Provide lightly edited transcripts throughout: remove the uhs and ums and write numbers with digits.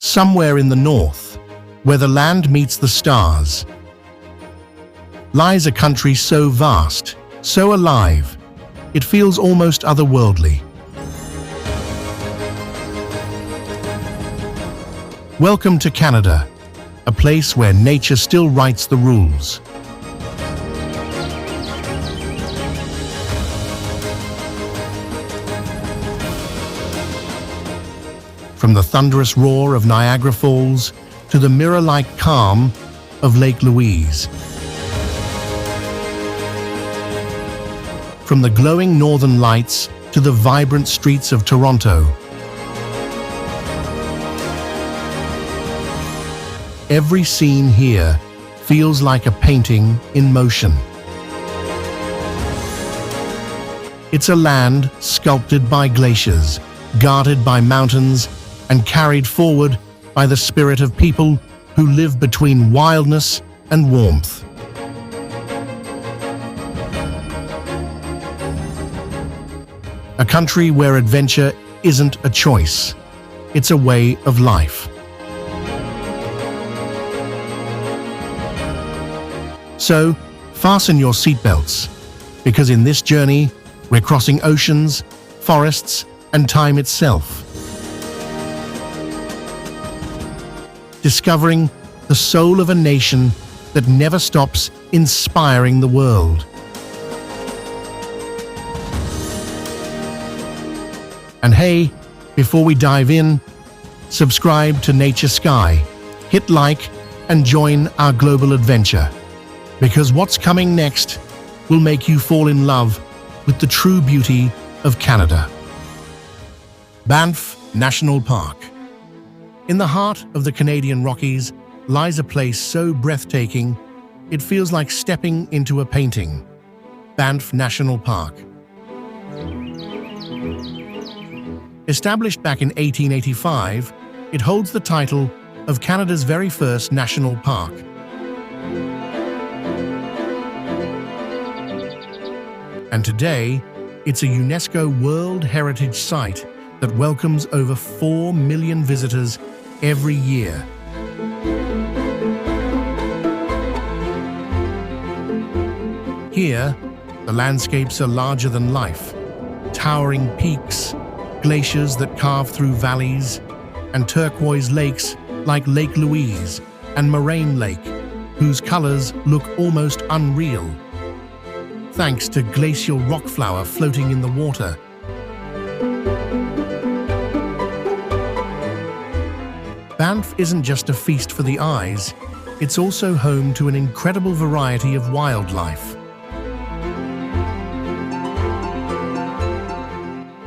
Somewhere in the north, where the land meets the stars, lies a country so vast, so alive, it feels almost otherworldly. Welcome to Canada, a place where nature still writes the rules. From the thunderous roar of Niagara Falls to the mirror-like calm of Lake Louise. From the glowing northern lights to the vibrant streets of Toronto. Every scene here feels like a painting in motion. It's a land sculpted by glaciers, guarded by mountains, and carried forward by the spirit of people who live between wildness and warmth. A country where adventure isn't a choice, it's a way of life. So, fasten your seatbelts, because in this journey, we're crossing oceans, forests, and time itself. Discovering the soul of a nation that never stops inspiring the world. And hey, before we dive in, subscribe to Nature Sky, hit like, and join our global adventure. Because what's coming next will make you fall in love with the true beauty of Canada. Banff National Park. In the heart of the Canadian Rockies lies a place so breathtaking, it feels like stepping into a painting. Banff National Park. Established back in 1885, it holds the title of Canada's very first national park. And today, it's a UNESCO World Heritage Site that welcomes over 4 million visitors every year. Here, the landscapes are larger than life, towering peaks, glaciers that carve through valleys, and turquoise lakes like Lake Louise and Moraine Lake, whose colors look almost unreal, thanks to glacial rock flour floating in the water. Banff isn't just a feast for the eyes, it's also home to an incredible variety of wildlife.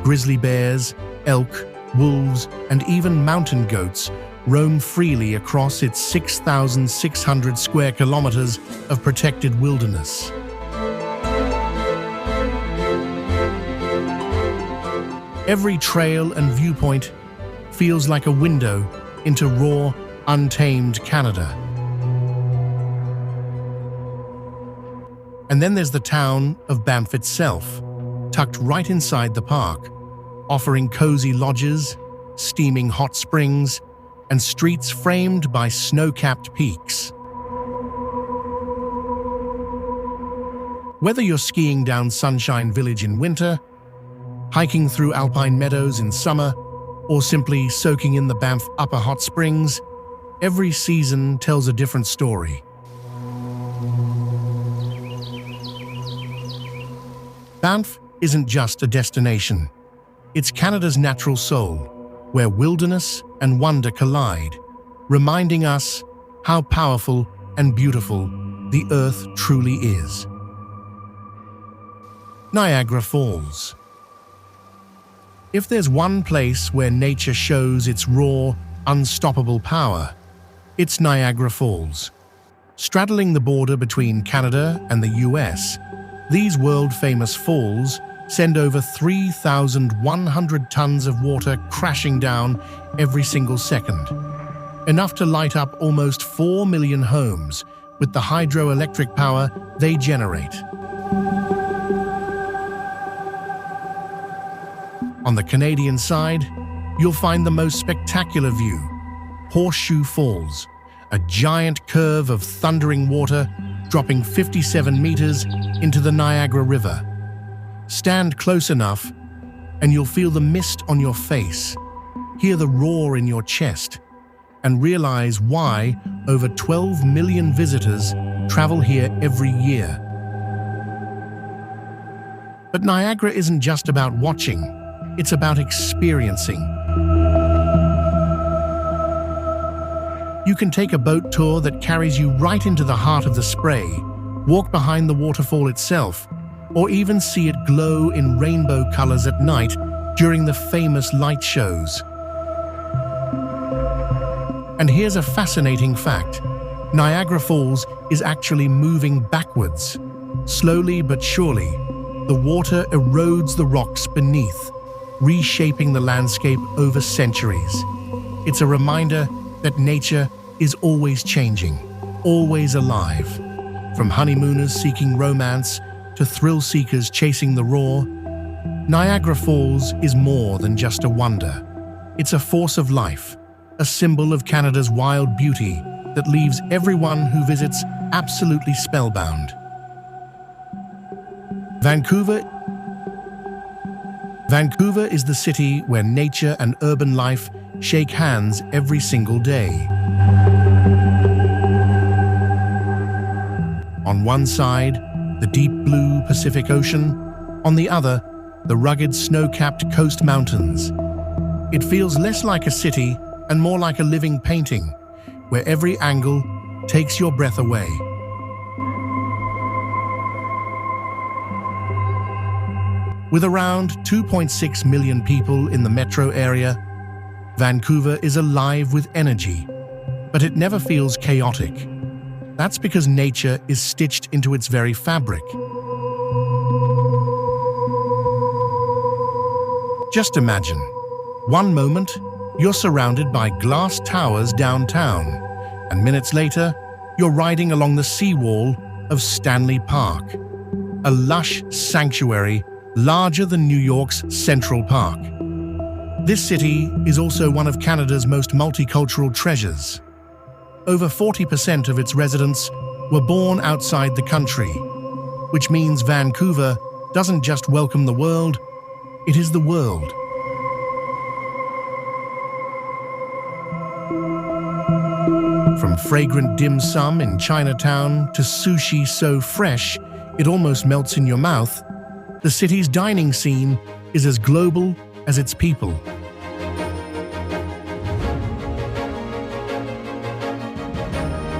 Grizzly bears, elk, wolves, and even mountain goats roam freely across its 6,600 square kilometers of protected wilderness. Every trail and viewpoint feels like a window into raw, untamed Canada. And then there's the town of Banff itself, tucked right inside the park, offering cozy lodges, steaming hot springs, and streets framed by snow-capped peaks. Whether you're skiing down Sunshine Village in winter, hiking through alpine meadows in summer, or simply soaking in the Banff Upper Hot Springs, every season tells a different story. Banff isn't just a destination. It's Canada's natural soul, where wilderness and wonder collide, reminding us how powerful and beautiful the Earth truly is. Niagara Falls. If there's one place where nature shows its raw, unstoppable power, it's Niagara Falls. Straddling the border between Canada and the US, these world-famous falls send over 3,100 tons of water crashing down every single second, enough to light up almost 4 million homes with the hydroelectric power they generate. On the Canadian side, you'll find the most spectacular view, Horseshoe Falls, a giant curve of thundering water dropping 57 meters into the Niagara River. Stand close enough and you'll feel the mist on your face, hear the roar in your chest, and realize why over 12 million visitors travel here every year. But Niagara isn't just about watching, it's about experiencing. You can take a boat tour that carries you right into the heart of the spray, walk behind the waterfall itself, or even see it glow in rainbow colors at night during the famous light shows. And here's a fascinating fact. Niagara Falls is actually moving backwards. Slowly but surely, the water erodes the rocks beneath, reshaping the landscape over centuries. It's a reminder that nature is always changing, always alive. From honeymooners seeking romance to thrill-seekers chasing the roar, Niagara Falls is more than just a wonder. It's a force of life, a symbol of Canada's wild beauty that leaves everyone who visits absolutely spellbound. Vancouver is the city where nature and urban life shake hands every single day. On one side, the deep blue Pacific Ocean, on the other, the rugged snow-capped coast mountains. It feels less like a city and more like a living painting, where every angle takes your breath away. With around 2.6 million people in the metro area, Vancouver is alive with energy, but it never feels chaotic. That's because nature is stitched into its very fabric. Just imagine, one moment, you're surrounded by glass towers downtown, and minutes later, you're riding along the seawall of Stanley Park, a lush sanctuary larger than New York's Central Park. This city is also one of Canada's most multicultural treasures. Over 40% of its residents were born outside the country, which means Vancouver doesn't just welcome the world, it is the world. From fragrant dim sum in Chinatown to sushi so fresh it almost melts in your mouth, the city's dining scene is as global as its people.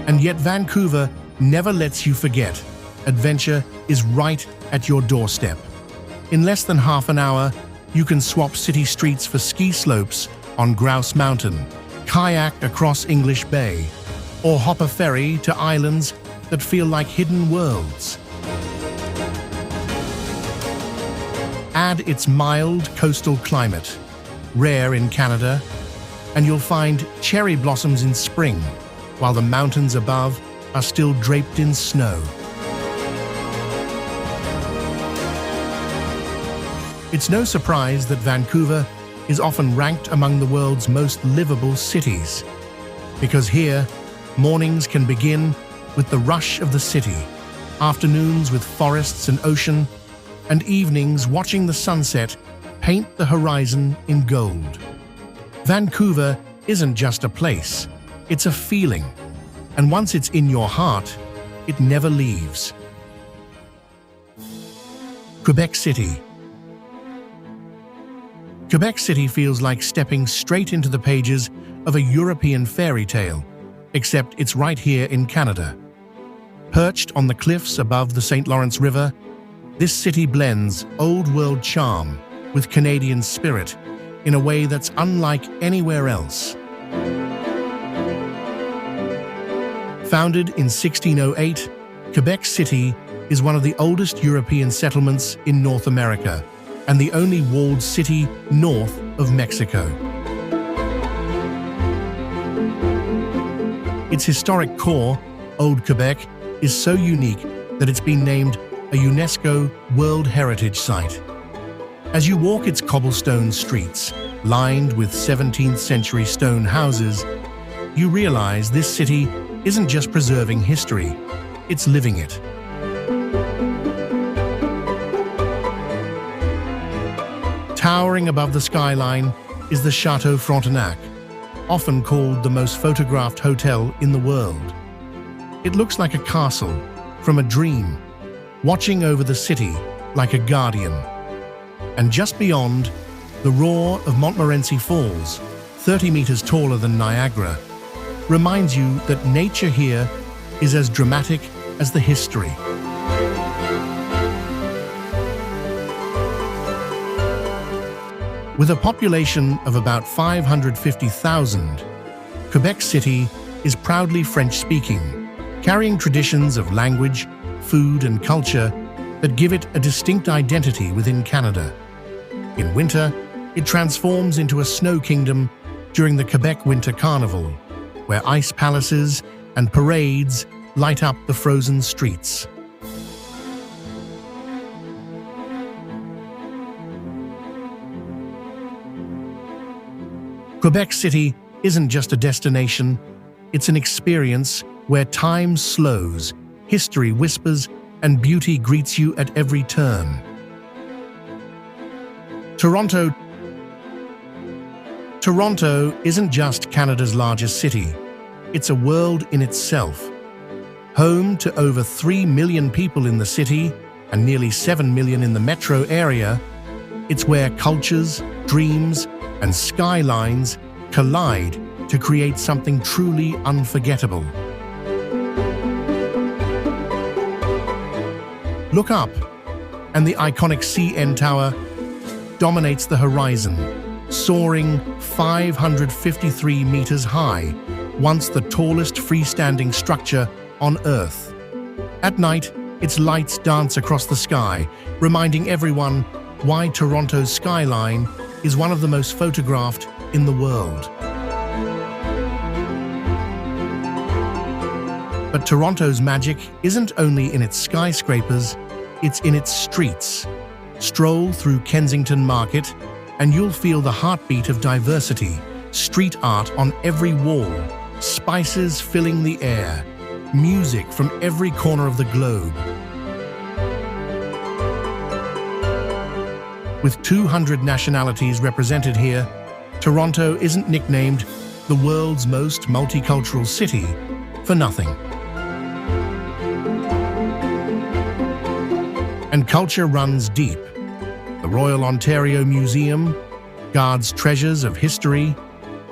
And yet Vancouver never lets you forget. Adventure is right at your doorstep. In less than half an hour, you can swap city streets for ski slopes on Grouse Mountain, kayak across English Bay, or hop a ferry to islands that feel like hidden worlds. Add its mild coastal climate, rare in Canada, and you'll find cherry blossoms in spring, while the mountains above are still draped in snow. It's no surprise that Vancouver is often ranked among the world's most livable cities, because here, mornings can begin with the rush of the city, afternoons with forests and ocean, and evenings watching the sunset paint the horizon in gold. Vancouver isn't just a place, it's a feeling, and once it's in your heart, it never leaves. Quebec City. Quebec City feels like stepping straight into the pages of a European fairy tale, except it's right here in Canada. Perched on the cliffs above the St. Lawrence River, this city blends old-world charm with Canadian spirit in a way that's unlike anywhere else. Founded in 1608, Quebec City is one of the oldest European settlements in North America and the only walled city north of Mexico. Its historic core, Old Quebec, is so unique that it's been named a UNESCO World Heritage Site. As you walk its cobblestone streets, lined with 17th-century stone houses, you realize this city isn't just preserving history, it's living it. Towering above the skyline is the Chateau Frontenac, often called the most photographed hotel in the world. It looks like a castle from a dream, watching over the city like a guardian. And just beyond, the roar of Montmorency Falls, 30 meters taller than Niagara, reminds you that nature here is as dramatic as the history. With a population of about 550,000, Quebec City is proudly French-speaking, carrying traditions of language, food and culture that give it a distinct identity within Canada. In winter, it transforms into a snow kingdom during the Quebec Winter Carnival, where ice palaces and parades light up the frozen streets. Quebec City isn't just a destination, it's an experience where time slows, history whispers, and beauty greets you at every turn. Toronto isn't just Canada's largest city, it's a world in itself. Home to over 3 million people in the city and nearly 7 million in the metro area, it's where cultures, dreams, and skylines collide to create something truly unforgettable. Look up, and the iconic CN Tower dominates the horizon, soaring 553 meters high, once the tallest freestanding structure on Earth. At night, its lights dance across the sky, reminding everyone why Toronto's skyline is one of the most photographed in the world. But Toronto's magic isn't only in its skyscrapers, it's in its streets. Stroll through Kensington Market and you'll feel the heartbeat of diversity, street art on every wall, spices filling the air, music from every corner of the globe. With 200 nationalities represented here, Toronto isn't nicknamed the world's most multicultural city for nothing. And culture runs deep. The Royal Ontario Museum guards treasures of history.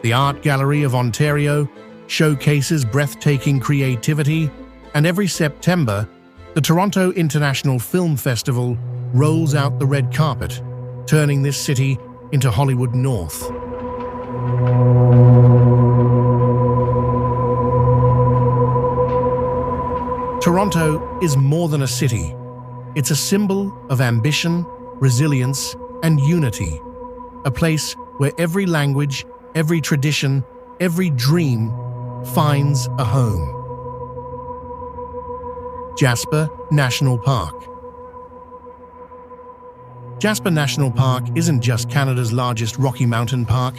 The Art Gallery of Ontario showcases breathtaking creativity. And every September, the Toronto International Film Festival rolls out the red carpet, turning this city into Hollywood North. Toronto is more than a city. It's a symbol of ambition, resilience, and unity. A place where every language, every tradition, every dream finds a home. Jasper National Park. Jasper National Park isn't just Canada's largest Rocky Mountain park,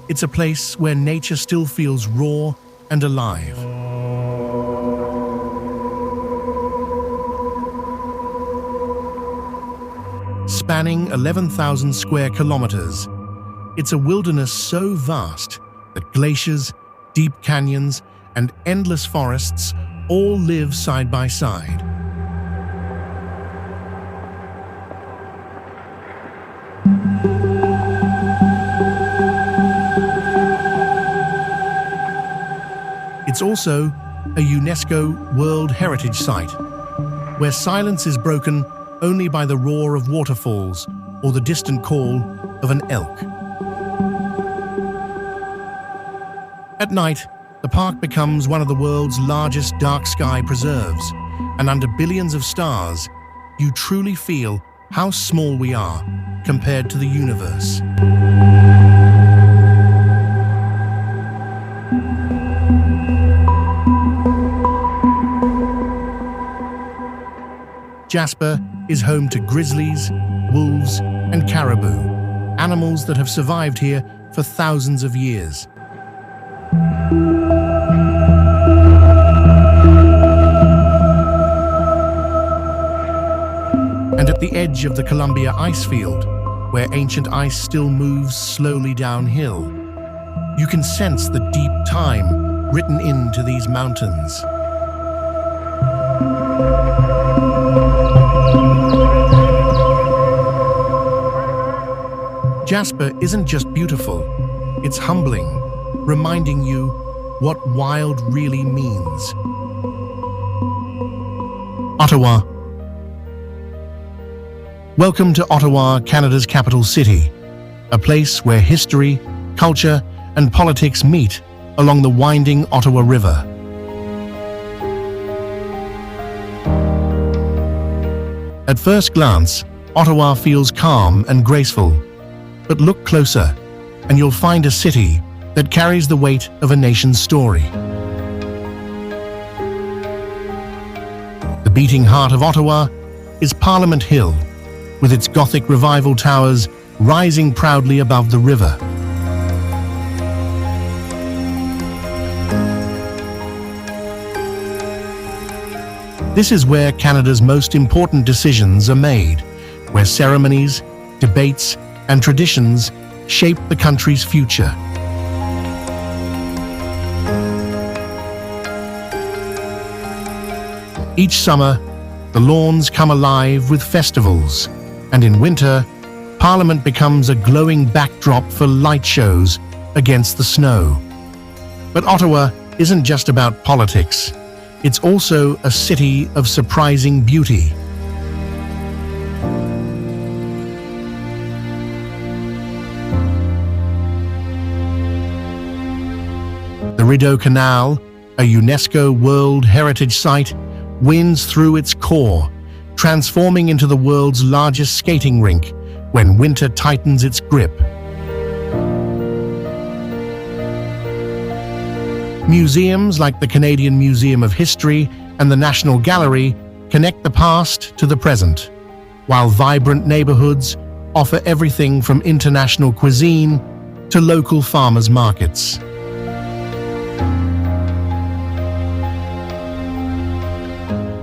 it's a place where nature still feels raw and alive. Spanning 11,000 square kilometers, it's a wilderness so vast that glaciers, deep canyons, and endless forests all live side by side. It's also a UNESCO World Heritage Site, where silence is broken only by the roar of waterfalls or the distant call of an elk. At night, the park becomes one of the world's largest dark sky preserves, and under billions of stars, you truly feel how small we are compared to the universe. Jasper is home to grizzlies, wolves, and caribou, animals that have survived here for thousands of years. the edge of the Columbia ice field, where ancient ice still moves slowly downhill. You can sense the deep time written into these mountains. Jasper isn't just beautiful, it's humbling, reminding you what wild really means. Ottawa. Welcome to Ottawa, Canada's capital city, a place where history, culture, and politics meet along the winding Ottawa River. At first glance, Ottawa feels calm and graceful, but look closer, and you'll find a city that carries the weight of a nation's story. The beating heart of Ottawa is Parliament Hill, with its Gothic Revival towers rising proudly above the river. This is where Canada's most important decisions are made, where ceremonies, debates, and traditions shape the country's future. Each summer, the lawns come alive with festivals, and in winter, Parliament becomes a glowing backdrop for light shows against the snow. But Ottawa isn't just about politics. It's also a city of surprising beauty. The Rideau Canal, a UNESCO World Heritage Site, winds through its core, transforming into the world's largest skating rink when winter tightens its grip. Museums like the Canadian Museum of History and the National Gallery connect the past to the present, while vibrant neighborhoods offer everything from international cuisine to local farmers' markets.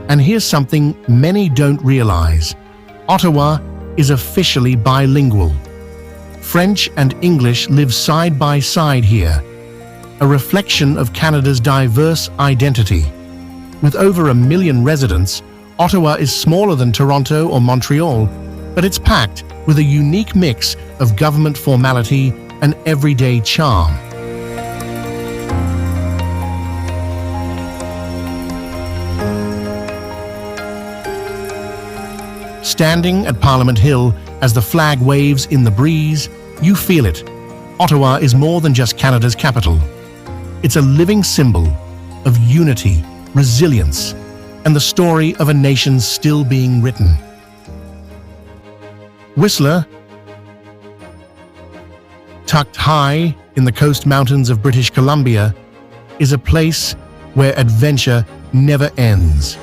And here's something many don't realize. Ottawa is officially bilingual. French and English live side by side here, a reflection of Canada's diverse identity. With over 1 million residents, Ottawa is smaller than Toronto or Montreal, but it's packed with a unique mix of government formality and everyday charm. Standing at Parliament Hill as the flag waves in the breeze, you feel it. Ottawa is more than just Canada's capital. It's a living symbol of unity, resilience, and the story of a nation still being written. Whistler, tucked high in the coast mountains of British Columbia, is a place where adventure never ends.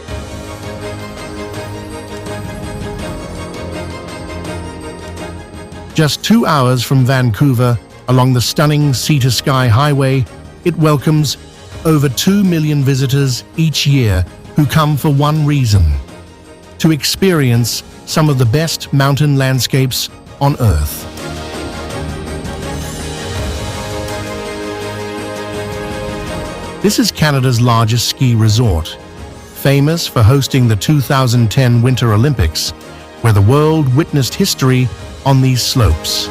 Just 2 hours from Vancouver, along the stunning sea-to-sky highway, it welcomes over 2 million visitors each year who come for one reason: to experience some of the best mountain landscapes on Earth. This is Canada's largest ski resort, famous for hosting the 2010 Winter Olympics, where the world witnessed history on these slopes.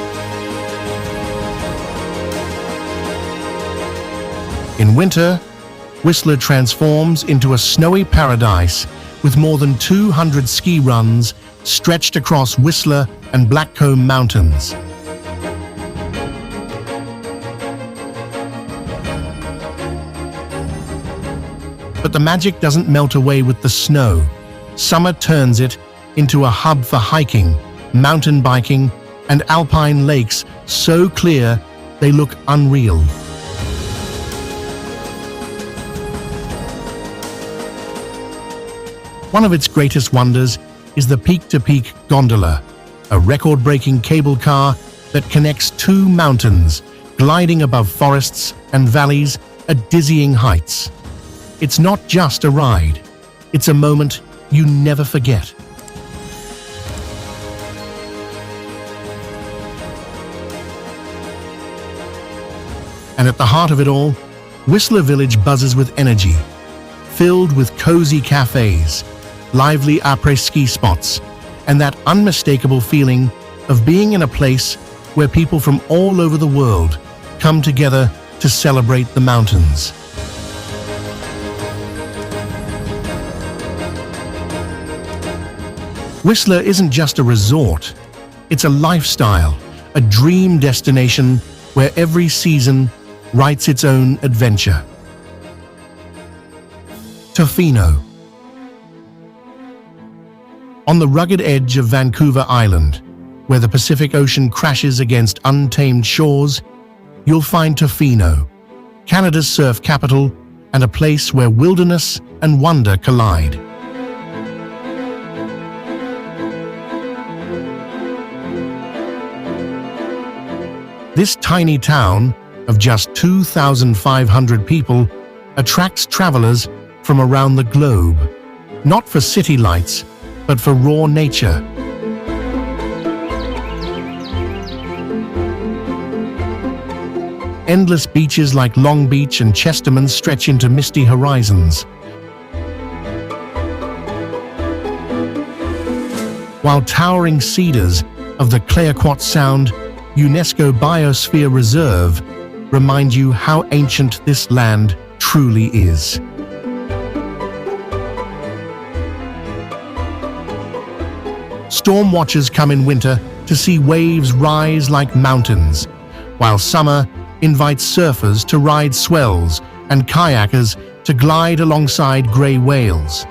In winter, Whistler transforms into a snowy paradise with more than 200 ski runs stretched across Whistler and Blackcomb Mountains. But the magic doesn't melt away with the snow. Summer turns it into a hub for hiking, mountain biking, and alpine lakes so clear they look unreal. One of its greatest wonders is the peak-to-peak gondola, a record-breaking cable car that connects 2 mountains, gliding above forests and valleys at dizzying heights. It's not just a ride, it's a moment you never forget. And at the heart of it all, Whistler Village buzzes with energy, filled with cozy cafes, lively après-ski spots, and that unmistakable feeling of being in a place where people from all over the world come together to celebrate the mountains. Whistler isn't just a resort, it's a lifestyle, a dream destination where every season writes its own adventure. Tofino. On the rugged edge of Vancouver Island, where the Pacific Ocean crashes against untamed shores, you'll find Tofino, Canada's surf capital and a place where wilderness and wonder collide. This tiny town of just 2,500 people attracts travelers from around the globe, not for city lights, but for raw nature. Endless beaches like Long Beach and Chesterman stretch into misty horizons, while towering cedars of the Clayoquot Sound UNESCO Biosphere Reserve remind you how ancient this land truly is. Storm watchers come in winter to see waves rise like mountains, while summer invites surfers to ride swells and kayakers to glide alongside grey whales.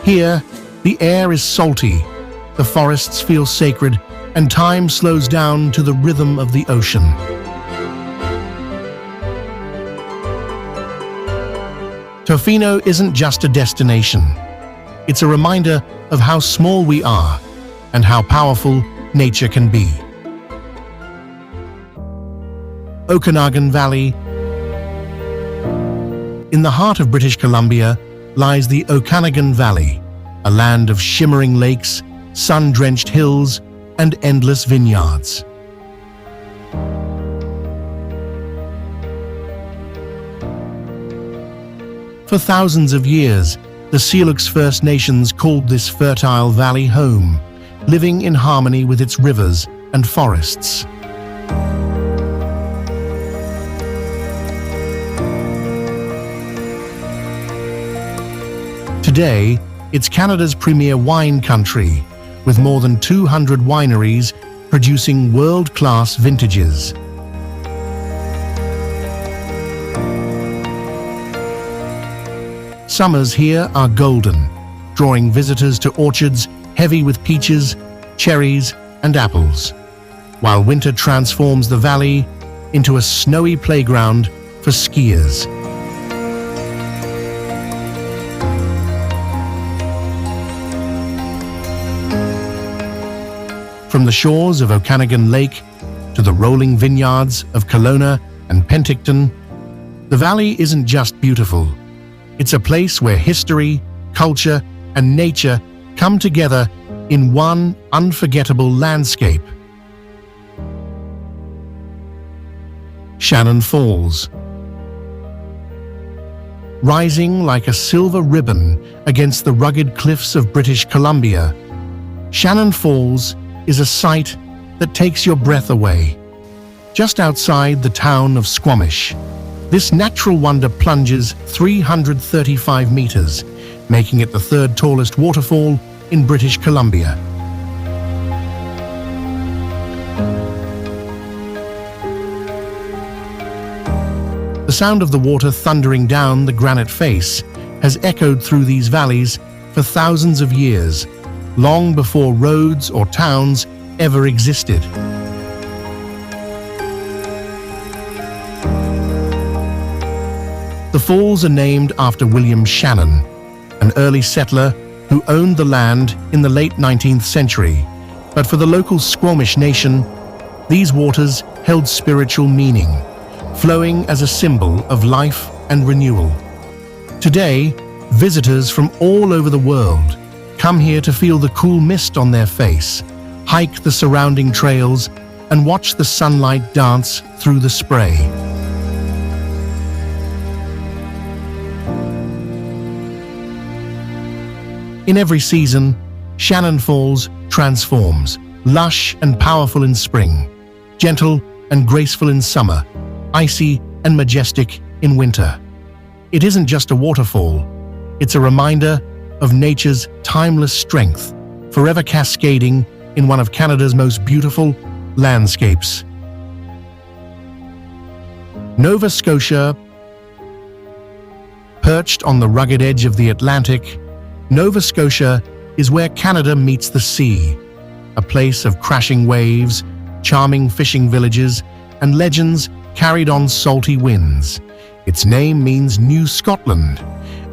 Here, the air is salty, the forests feel sacred, and time slows down to the rhythm of the ocean. Tofino isn't just a destination. It's a reminder of how small we are and how powerful nature can be. Okanagan Valley. In the heart of British Columbia lies the Okanagan Valley, a land of shimmering lakes, sun-drenched hills, and endless vineyards. For thousands of years, the Syilx First Nations called this fertile valley home, living in harmony with its rivers and forests. Today, it's Canada's premier wine country, with more than 200 wineries producing world-class vintages. Summers here are golden, drawing visitors to orchards heavy with peaches, cherries, and apples, while winter transforms the valley into a snowy playground for skiers. From the shores of Okanagan Lake to the rolling vineyards of Kelowna and Penticton, the valley isn't just beautiful. It's a place where history, culture, and nature come together in one unforgettable landscape. Shannon Falls. Rising like a silver ribbon against the rugged cliffs of British Columbia, Shannon Falls is a sight that takes your breath away. Just outside the town of Squamish, this natural wonder plunges 335 meters, making it the third tallest waterfall in British Columbia. The sound of the water thundering down the granite face has echoed through these valleys for thousands of years, long before roads or towns ever existed. The falls are named after William Shannon, an early settler who owned the land in the late 19th century. But for the local Squamish Nation, these waters held spiritual meaning, flowing as a symbol of life and renewal. Today, visitors from all over the world come here to feel the cool mist on their face, hike the surrounding trails, and watch the sunlight dance through the spray. In every season, Shannon Falls transforms, lush and powerful in spring, gentle and graceful in summer, icy and majestic in winter. It isn't just a waterfall, it's a reminder of nature's timeless strength, forever cascading in one of Canada's most beautiful landscapes. Nova Scotia, perched on the rugged edge of the Atlantic, Nova Scotia is where Canada meets the sea, a place of crashing waves, charming fishing villages, and legends carried on salty winds. Its name means New Scotland,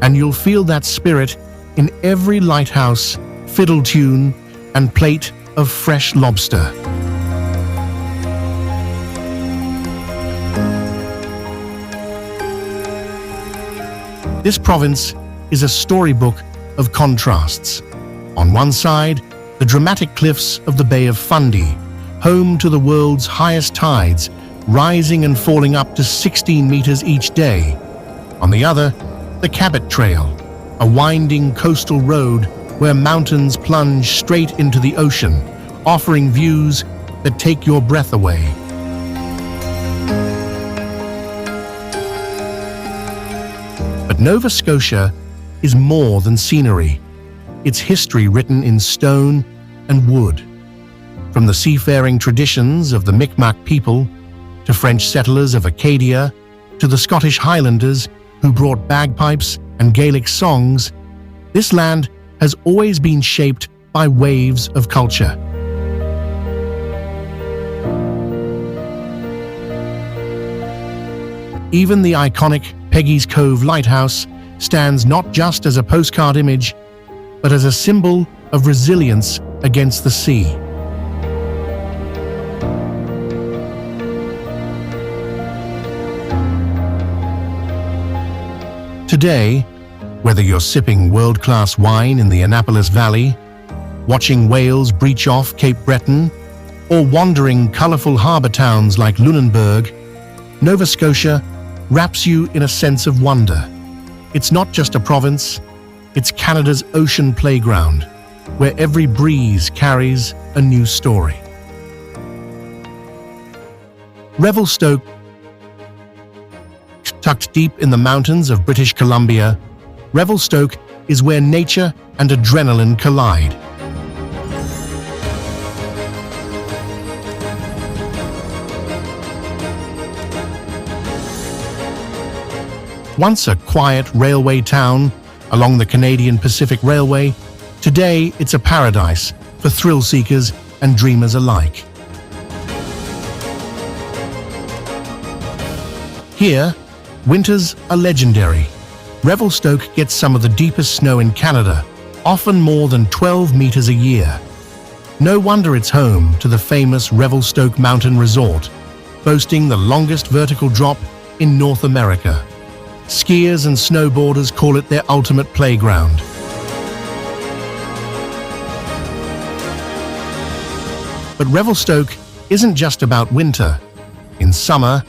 and you'll feel that spirit in every lighthouse, fiddle tune, and plate of fresh lobster. This province is a storybook of contrasts. On one side, the dramatic cliffs of the Bay of Fundy, home to the world's highest tides, rising and falling up to 16 meters each day. On the other, the Cabot Trail, a winding coastal road where mountains plunge straight into the ocean, offering views that take your breath away. But Nova Scotia is more than scenery. It's history written in stone and wood. From the seafaring traditions of the Mi'kmaq people, to French settlers of Acadia, to the Scottish Highlanders who brought bagpipes and Gaelic songs, this land has always been shaped by waves of culture. Even the iconic Peggy's Cove Lighthouse stands not just as a postcard image, but as a symbol of resilience against the sea. Today, whether you're sipping world-class wine in the Annapolis Valley, watching whales breach off Cape Breton, or wandering colorful harbor towns like Lunenburg, Nova Scotia wraps you in a sense of wonder. It's not just a province, it's Canada's ocean playground, where every breeze carries a new story. Revelstoke, tucked deep in the mountains of British Columbia, Revelstoke is where nature and adrenaline collide. Once a quiet railway town along the Canadian Pacific Railway, today it's a paradise for thrill-seekers and dreamers alike. Here, winters are legendary. Revelstoke gets some of the deepest snow in Canada, often more than 12 meters a year. No wonder it's home to the famous Revelstoke Mountain Resort, boasting the longest vertical drop in North America. Skiers and snowboarders call it their ultimate playground. But Revelstoke isn't just about winter. In summer,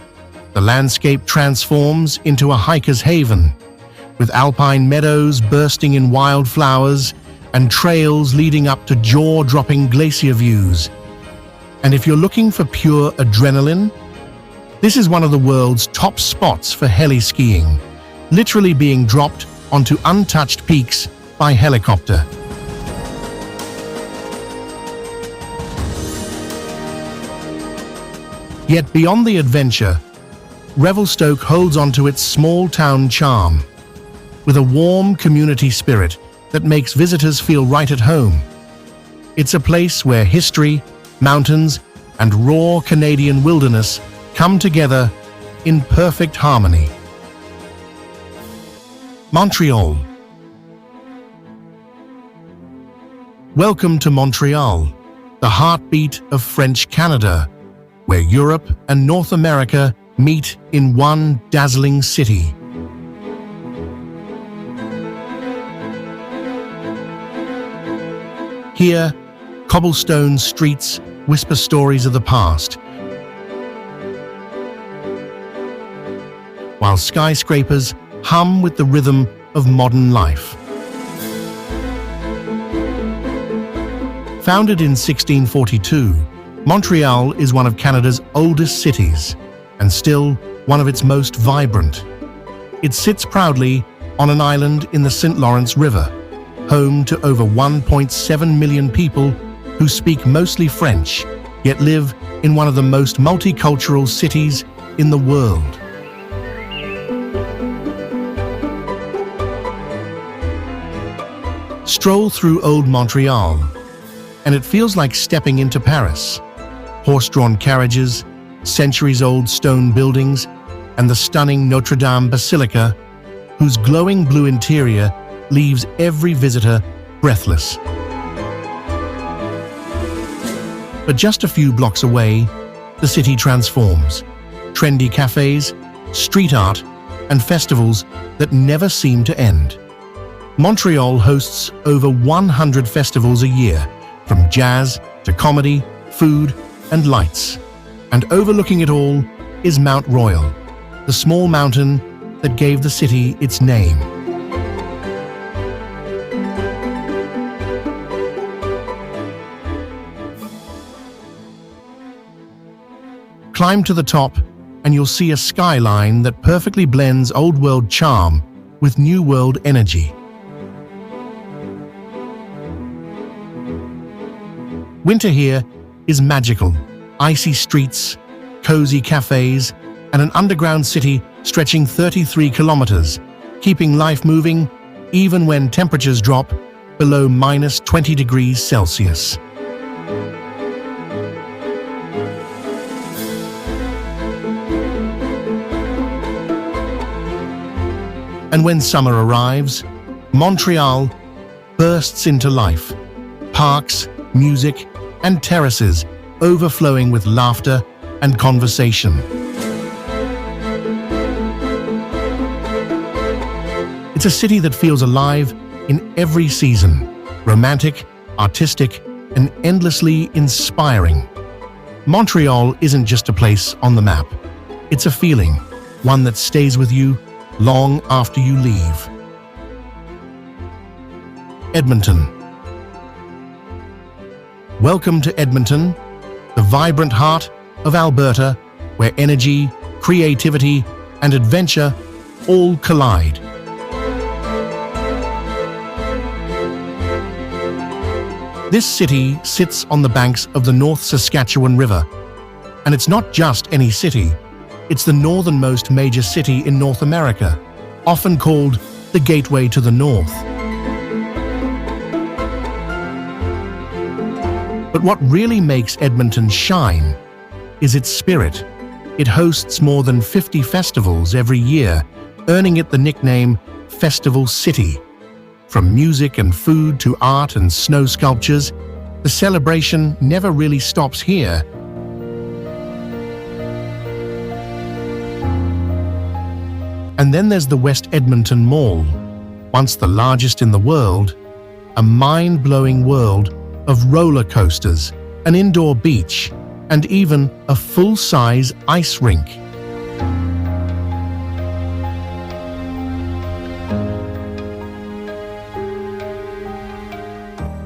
the landscape transforms into a hiker's haven, with alpine meadows bursting in wildflowers and trails leading up to jaw-dropping glacier views. And if you're looking for pure adrenaline, this is one of the world's top spots for heli-skiing, literally being dropped onto untouched peaks by helicopter. Yet beyond the adventure, Revelstoke holds onto its small-town charm, with a warm community spirit that makes visitors feel right at home. It's a place where history, mountains, and raw Canadian wilderness come together in perfect harmony. Montreal. Welcome to Montreal, the heartbeat of French Canada, where Europe and North America meet in one dazzling city. Here, Cobblestone streets whisper stories of the past, while skyscrapers hum with the rhythm of modern life. Founded in 1642, Montreal is one of Canada's oldest cities and still one of its most vibrant. It sits proudly on an island in the St. Lawrence River, home to over 1.7 million people who speak mostly French, yet live in one of the most multicultural cities in the world. Stroll through Old Montreal, and it feels like stepping into Paris. Horse-drawn carriages, centuries-old stone buildings, and the stunning Notre Dame Basilica, whose glowing blue interior leaves every visitor breathless. But just a few blocks away, the city transforms. Trendy cafes, street art, and festivals that never seem to end. Montreal hosts over 100 festivals a year, from jazz to comedy, food, and lights. And overlooking it all is Mount Royal, the small mountain that gave the city its name. Climb to the top and you'll see a skyline that perfectly blends Old World charm with New World energy. Winter here is magical. Icy streets, cozy cafes, and an underground city stretching 33 kilometers, keeping life moving even when temperatures drop below -20 degrees Celsius. And when summer arrives, Montreal bursts into life. Parks, music, and terraces overflowing with laughter and conversation. It's a city that feels alive in every season, romantic, artistic, and endlessly inspiring. Montreal isn't just a place on the map. It's a feeling, one that stays with you long after you leave. Edmonton. Welcome to Edmonton, the vibrant heart of Alberta, where energy, creativity, and adventure all collide. This city sits on the banks of the North Saskatchewan River, and it's not just any city. It's the northernmost major city in North America, often called the Gateway to the North. But what really makes Edmonton shine is its spirit. It hosts more than 50 festivals every year, earning it the nickname Festival City. From music and food to art and snow sculptures, the celebration never really stops here. And then there's the West Edmonton Mall, once the largest in the world, a mind-blowing world of roller coasters, an indoor beach, and even a full-size ice rink.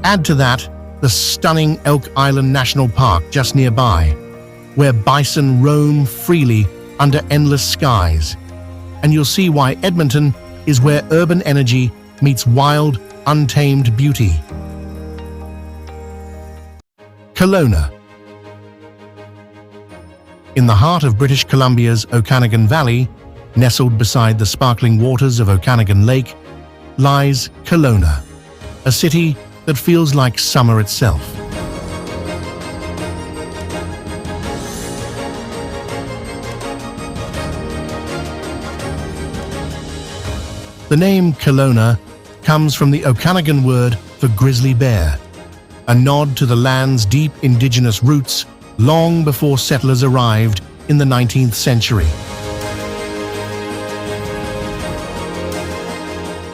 Add to that the stunning Elk Island National Park just nearby, where bison roam freely under endless skies. And you'll see why Edmonton is where urban energy meets wild, untamed beauty. Kelowna. In the heart of British Columbia's Okanagan Valley, nestled beside the sparkling waters of Okanagan Lake, lies Kelowna, a city that feels like summer itself. The name Kelowna comes from the Okanagan word for grizzly bear, a nod to the land's deep indigenous roots long before settlers arrived in the 19th century.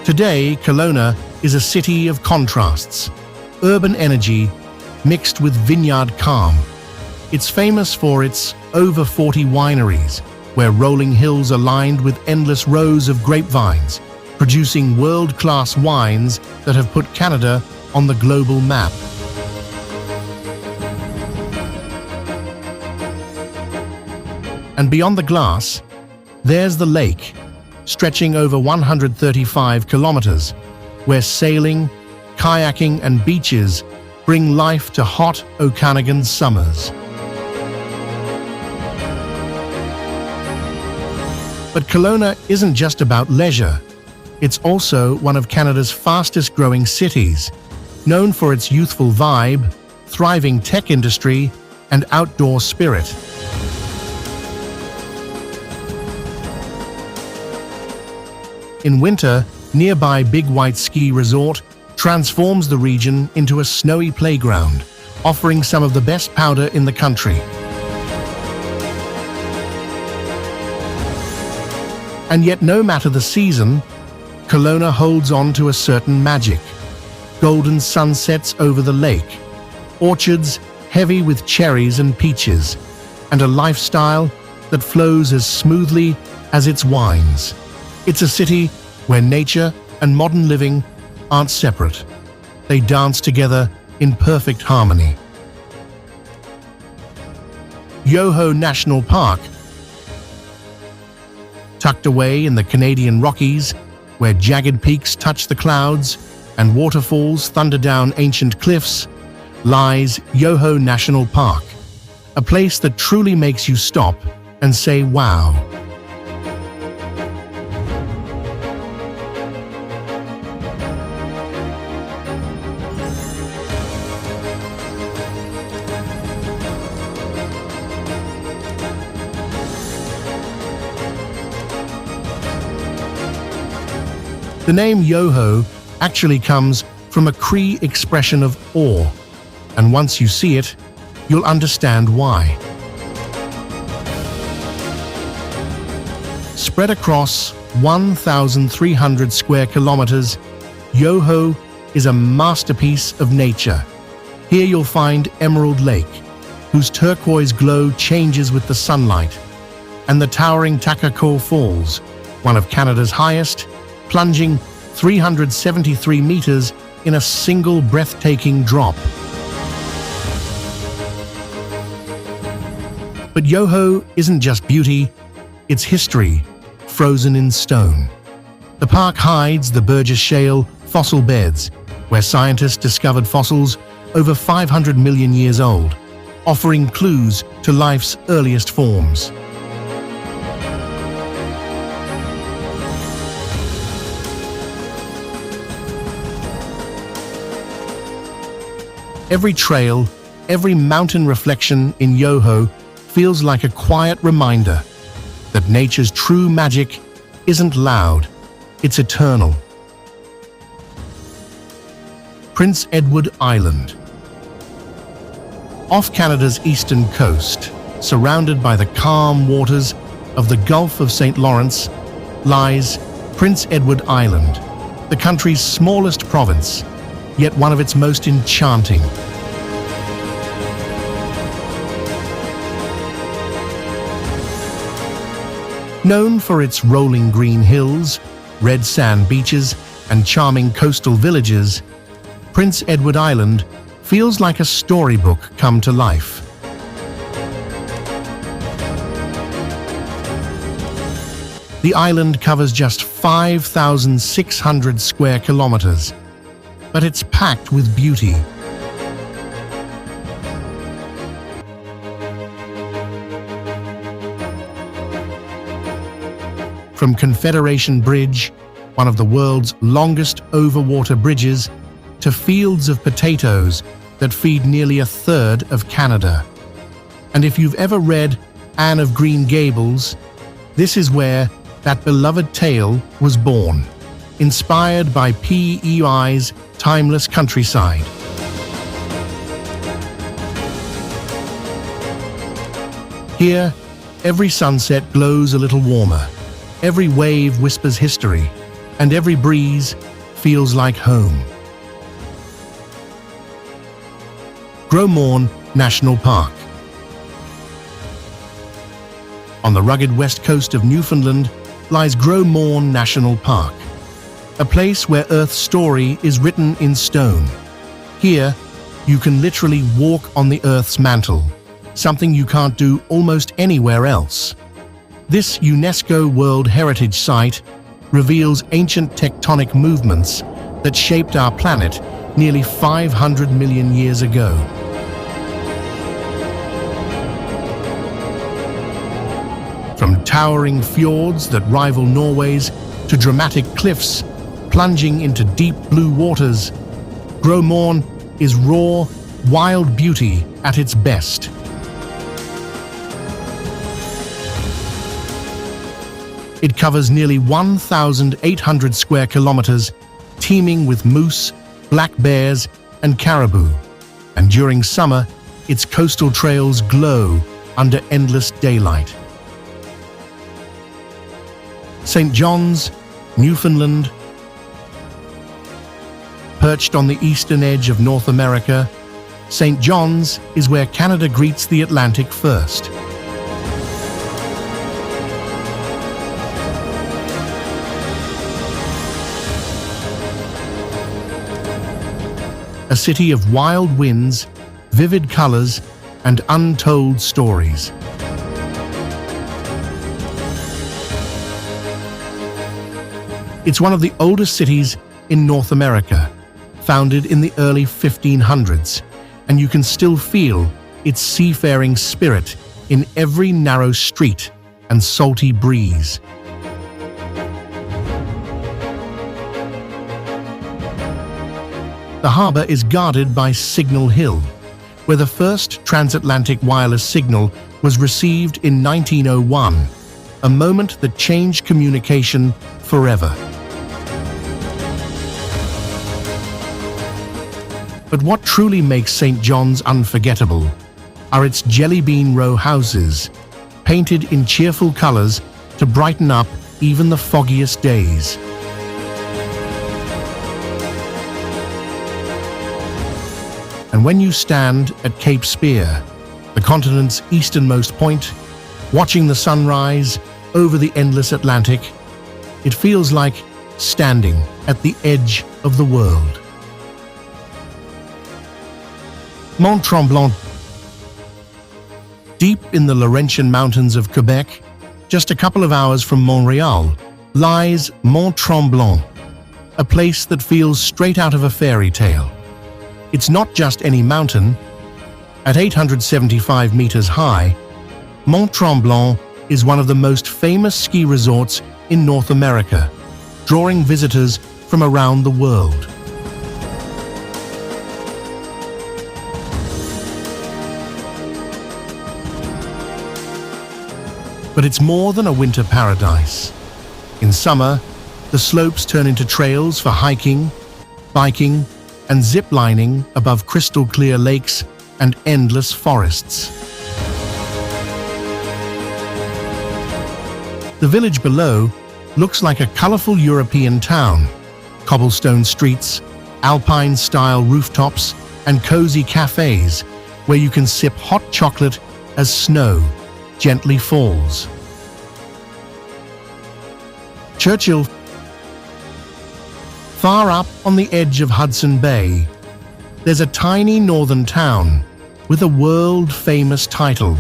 Today, Kelowna is a city of contrasts, urban energy, mixed with vineyard calm. It's famous for its over 40 wineries, where rolling hills are lined with endless rows of grapevines, producing world-class wines that have put Canada on the global map. And beyond the glass, there's the lake, stretching over 135 kilometers, where sailing, kayaking and beaches bring life to hot Okanagan summers. But Kelowna isn't just about leisure. It's also one of Canada's fastest-growing cities, known for its youthful vibe, thriving tech industry, and outdoor spirit. In winter, nearby Big White Ski Resort transforms the region into a snowy playground, offering some of the best powder in the country. And yet, no matter the season, Kelowna holds on to a certain magic. Golden sunsets over the lake, orchards heavy with cherries and peaches, and a lifestyle that flows as smoothly as its wines. It's a city where nature and modern living aren't separate. They dance together in perfect harmony. Yoho National Park, tucked away in the Canadian Rockies, where jagged peaks touch the clouds and waterfalls thunder down ancient cliffs, lies Yoho National Park, a place that truly makes you stop and say, wow. The name Yoho actually comes from a Cree expression of awe, and once you see it, you'll understand why. Spread across 1,300 square kilometers, Yoho is a masterpiece of nature. Here you'll find Emerald Lake, whose turquoise glow changes with the sunlight, and the towering Takako Falls, one of Canada's highest, plunging 373 meters in a single breathtaking drop. But Yoho isn't just beauty, it's history, frozen in stone. The park hides the Burgess Shale fossil beds, where scientists discovered fossils over 500 million years old, offering clues to life's earliest forms. Every trail, every mountain reflection in Yoho feels like a quiet reminder that nature's true magic isn't loud, it's eternal. Prince Edward Island. Off Canada's eastern coast, surrounded by the calm waters of the Gulf of St. Lawrence, lies Prince Edward Island, the country's smallest province, yet one of its most enchanting. Known for its rolling green hills, red sand beaches, and charming coastal villages, Prince Edward Island feels like a storybook come to life. The island covers just 5,600 square kilometers, but it's packed with beauty. From Confederation Bridge, one of the world's longest overwater bridges, to fields of potatoes that feed nearly a third of Canada. And if you've ever read Anne of Green Gables, this is where that beloved tale was born, inspired by P.E.I.'s timeless countryside. Here, every sunset glows a little warmer, every wave whispers history, and every breeze feels like home. Gros Morne National Park. On the rugged west coast of Newfoundland lies Gros Morne National Park, a place where Earth's story is written in stone. Here, you can literally walk on the Earth's mantle, something you can't do almost anywhere else. This UNESCO World Heritage Site reveals ancient tectonic movements that shaped our planet nearly 500 million years ago. From towering fjords that rival Norway's to dramatic cliffs plunging into deep blue waters, Gros Morne is raw, wild beauty at its best. It covers nearly 1,800 square kilometers, teeming with moose, black bears, and caribou. And during summer, its coastal trails glow under endless daylight. St. John's, Newfoundland. Perched on the eastern edge of North America, St. John's is where Canada greets the Atlantic first. A city of wild winds, vivid colors, and untold stories. It's one of the oldest cities in North America, founded in the early 1500s, and you can still feel its seafaring spirit in every narrow street and salty breeze. The harbor is guarded by Signal Hill, where the first transatlantic wireless signal was received in 1901, a moment that changed communication forever. But what truly makes St. John's unforgettable are its jelly bean row houses, painted in cheerful colors to brighten up even the foggiest days. And when you stand at Cape Spear, the continent's easternmost point, watching the sunrise over the endless Atlantic, it feels like standing at the edge of the world. Mont Tremblant. Deep in the Laurentian Mountains of Quebec, just a couple of hours from Montreal, lies Mont Tremblant, a place that feels straight out of a fairy tale. It's not just any mountain. At 875 meters high, Mont Tremblant is one of the most famous ski resorts in North America, drawing visitors from around the world. But it's more than a winter paradise. In summer, the slopes turn into trails for hiking, biking, and zip-lining above crystal-clear lakes and endless forests. The village below looks like a colorful European town. Cobblestone streets, alpine-style rooftops, and cozy cafes where you can sip hot chocolate as snow gently falls. Churchill. Far up on the edge of Hudson Bay, there's a tiny northern town with a world-famous title,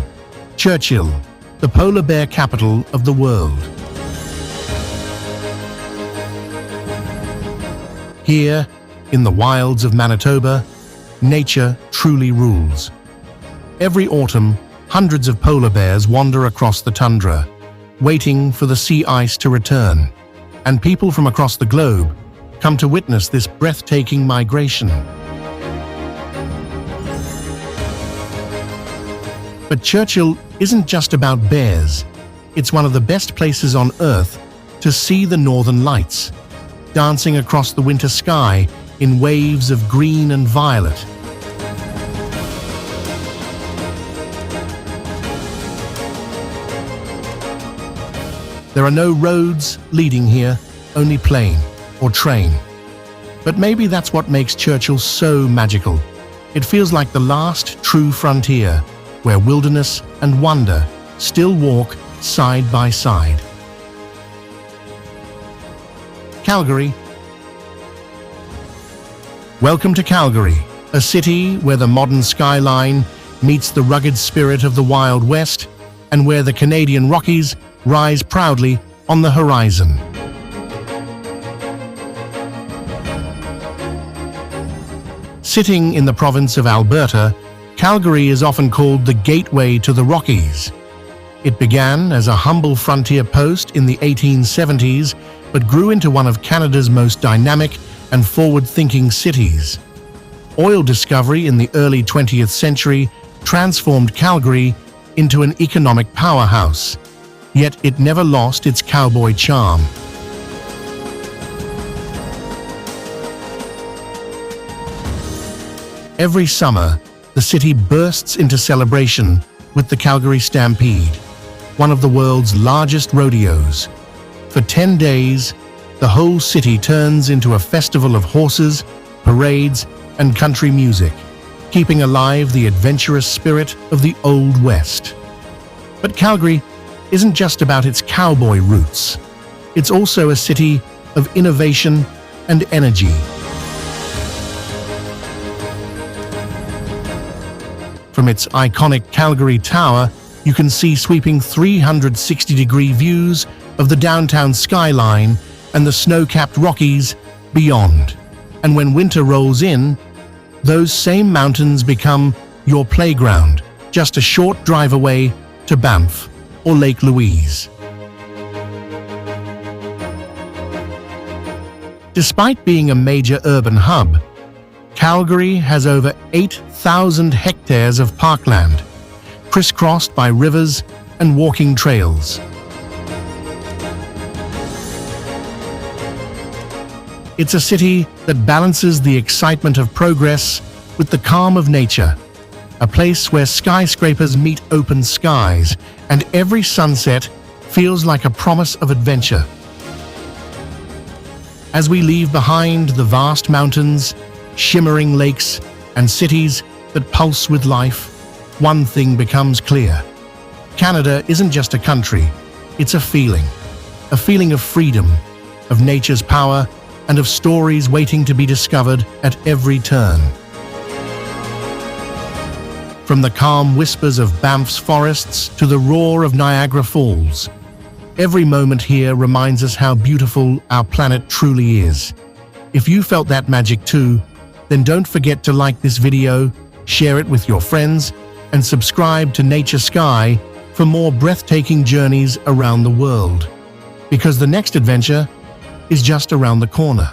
Churchill, the polar bear capital of the world. Here, in the wilds of Manitoba, nature truly rules. Every autumn, hundreds of polar bears wander across the tundra, waiting for the sea ice to return, and people from across the globe come to witness this breathtaking migration. But Churchill isn't just about bears. It's one of the best places on Earth to see the northern lights, dancing across the winter sky in waves of green and violet. There are no roads leading here, only plane or train. But maybe that's what makes Churchill so magical. It feels like the last true frontier, where wilderness and wonder still walk side by side. Calgary. Welcome to Calgary, a city where the modern skyline meets the rugged spirit of the Wild West and where the Canadian Rockies rise proudly on the horizon. Sitting in the province of Alberta, Calgary is often called the gateway to the Rockies. It began as a humble frontier post in the 1870s, but grew into one of Canada's most dynamic and forward-thinking cities. Oil discovery in the early 20th century transformed Calgary into an economic powerhouse, yet it never lost its cowboy charm. Every summer, the city bursts into celebration with the Calgary Stampede, one of the world's largest rodeos. For 10 days, the whole city turns into a festival of horses, parades, and country music, keeping alive the adventurous spirit of the Old West. But Calgary isn't just about its cowboy roots. It's also a city of innovation and energy. From its iconic Calgary Tower, you can see sweeping 360-degree views of the downtown skyline and the snow-capped Rockies beyond. And when winter rolls in, those same mountains become your playground, just a short drive away to Banff or Lake Louise. Despite being a major urban hub, Calgary has over 8,000 hectares of parkland, crisscrossed by rivers and walking trails. It's a city that balances the excitement of progress with the calm of nature, a place where skyscrapers meet open skies, and every sunset feels like a promise of adventure. As we leave behind the vast mountains, shimmering lakes, and cities that pulse with life, one thing becomes clear. Canada isn't just a country, it's a feeling of freedom, of nature's power, and of stories waiting to be discovered at every turn. From the calm whispers of Banff's forests to the roar of Niagara Falls, every moment here reminds us how beautiful our planet truly is. If you felt that magic too, then don't forget to like this video, share it with your friends, and subscribe to Nature Sky for more breathtaking journeys around the world. Because the next adventure is just around the corner.